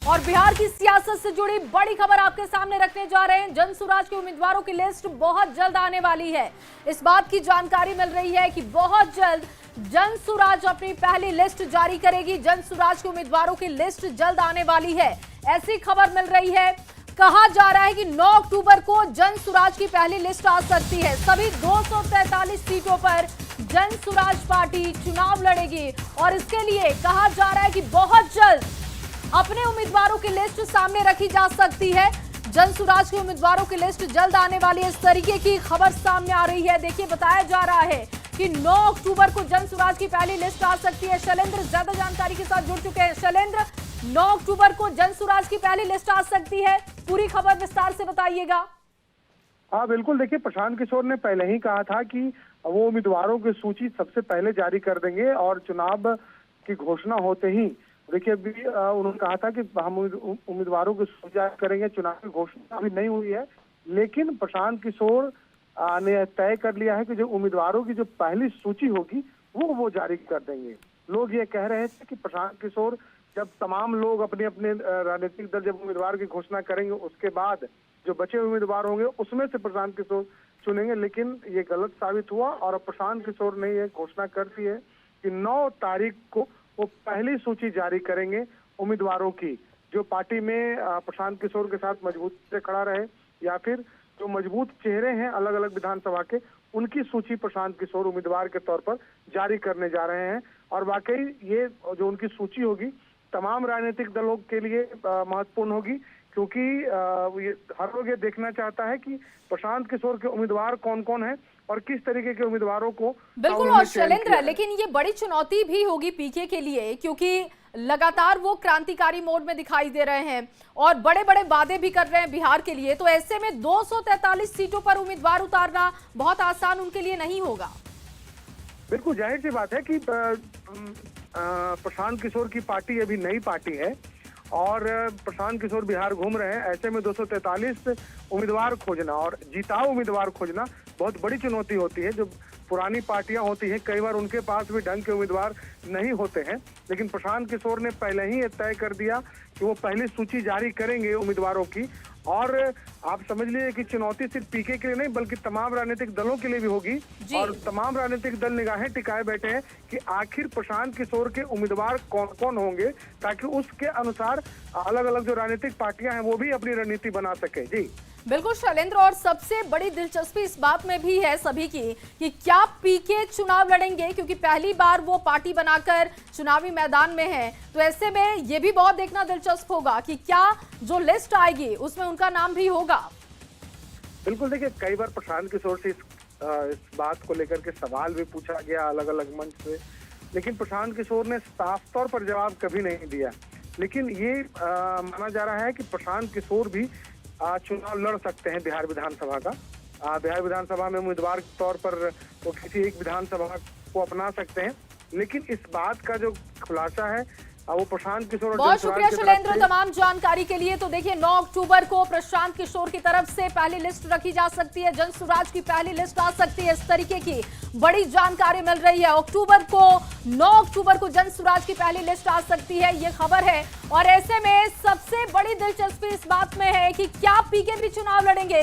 और बिहार की सियासत से जुड़ी बड़ी खबर आपके सामने रखने जा रहे हैं। जनसुराज के उम्मीदवारों की लिस्ट बहुत जल्द आने वाली है। इस बात की जानकारी मिल रही है कि बहुत जल्द जनसुराज अपनी पहली लिस्ट जारी करेगी। जनसुराज के उम्मीदवारों की लिस्ट जल्द आने वाली है, ऐसी खबर मिल रही है। कहा जा रहा है कि 9 अक्टूबर को जनसुराज की पहली लिस्ट आ सकती है। सभी 243 सीटों पर जनसुराज पार्टी चुनाव लड़ेगी और इसके लिए कहा जा रहा है कि बहुत जल्द अपने उम्मीदवारों की लिस्ट सामने रखी जा सकती है। जनसुराज के उम्मीदवारों की लिस्ट जल्द आने वाली है, इस तरीके की खबर सामने आ रही है। देखिए, बताया जा रहा है कि 9 अक्टूबर को जनसुराज की पहली लिस्ट आ सकती है। शैलेंद्र ज्यादा जानकारी के साथ जुड़ चुके हैं। शैलेंद्र, 9 अक्टूबर को जनसुराज की पहली लिस्ट आ सकती है, पूरी खबर विस्तार से बताइएगा। हाँ बिल्कुल, देखिए प्रशांत किशोर ने पहले ही कहा था कि वो उम्मीदवारों की सूची सबसे पहले जारी कर देंगे और चुनाव की घोषणा होते ही देखिए अभी उन्होंने कहा था कि हम उम्मीदवारों की सूची जारी करेंगे। चुनाव की घोषणा अभी नहीं हुई है, लेकिन प्रशांत किशोर ने तय कर लिया है कि जो उम्मीदवारों की जो पहली सूची होगी वो जारी कर देंगे। लोग ये कह रहे थे कि प्रशांत किशोर जब तमाम लोग अपने अपने राजनीतिक दल जब उम्मीदवार की घोषणा करेंगे उसके बाद जो बचे उम्मीदवार होंगे उसमें से प्रशांत किशोर चुनेंगे, लेकिन ये गलत साबित हुआ और प्रशांत किशोर ने ये घोषणा कर दी है कि 9 तारीख को वो पहली सूची जारी करेंगे उम्मीदवारों की, जो पार्टी में प्रशांत किशोर के साथ मजबूत से खड़ा रहे या फिर जो मजबूत चेहरे हैं अलग अलग विधानसभा के, उनकी सूची प्रशांत किशोर उम्मीदवार के तौर पर जारी करने जा रहे हैं। और वाकई ये जो उनकी सूची होगी तमाम राजनीतिक दलों के लिए महत्वपूर्ण होगी, क्योंकि हर लोग ये देखना चाहता है कि प्रशांत किशोर के उम्मीदवार कौन कौन हैं और किस तरीके के उम्मीदवारों को बिल्कुल। और शैलेंद्र, लेकिन ये बड़ी चुनौती भी होगी पीके के लिए, क्योंकि लगातार वो क्रांतिकारी मोड में दिखाई दे रहे हैं और बड़े बड़े वादे भी कर रहे हैं बिहार के लिए। तो ऐसे में 243 सीटों पर उम्मीदवार उतारना बहुत आसान उनके लिए नहीं होगा। बिल्कुल जाहिर सी बात है कि प्रशांत किशोर की पार्टी अभी नई पार्टी है और प्रशांत किशोर बिहार घूम रहे हैं। ऐसे में 243 उम्मीदवार खोजना और जिताऊ उम्मीदवार खोजना बहुत बड़ी चुनौती होती है। जो पुरानी पार्टियां होती हैं कई बार उनके पास भी ढंग के उम्मीदवार नहीं होते हैं, लेकिन प्रशांत किशोर ने पहले ही ये तय कर दिया कि वो पहली सूची जारी करेंगे उम्मीदवारों की। और आप समझ लीजिए कि चुनौती सिर्फ पीके के लिए नहीं बल्कि तमाम राजनीतिक दलों के लिए भी होगी और तमाम राजनीतिक दल निगाहें टिकाए बैठे हैं कि आखिर प्रशांत किशोर के उम्मीदवार कौन कौन होंगे, ताकि उसके अनुसार अलग अलग जो राजनीतिक पार्टियां हैं वो भी अपनी रणनीति बना सके। जी बिल्कुल शैलेंद्र, और सबसे बड़ी दिलचस्पी इस बात में भी है सभी की कि क्या पीके चुनाव लड़ेंगे, क्योंकि पहली बार वो पार्टी बनाकर चुनावी मैदान में है। तो ऐसे में ये भी बहुत देखना दिलचस्प होगा कि क्या जो लिस्ट आएगी उसमें उनका नाम भी होगा। बिल्कुल, देखिए कई बार प्रशांत किशोर से इस बात को लेकर के सवाल भी पूछा गया अलग अलग मंच से, लेकिन प्रशांत किशोर ने साफ तौर पर जवाब कभी नहीं दिया। लेकिन ये माना जा रहा है कि प्रशांत किशोर भी चुनाव लड़ सकते हैं बिहार विधानसभा का। बिहार विधानसभा में उम्मीदवार के तौर पर वो किसी एक विधानसभा को अपना सकते हैं, लेकिन इस बात का जो खुलासा है वो प्रशांत किशोर। बहुत शुक्रिया शैलेंद्र तमाम जानकारी के लिए। तो देखिए 9 अक्टूबर को प्रशांत किशोर की तरफ से पहली लिस्ट रखी जा सकती है, जनसुराज की पहली लिस्ट आ सकती है, इस तरीके की बड़ी जानकारी मिल रही है। 9 अक्टूबर को जनसुराज की पहली लिस्ट आ सकती है, ये खबर है। और ऐसे में सबसे बड़ी दिलचस्पी इस बात में है कि क्या पीके भी चुनाव लड़ेंगे।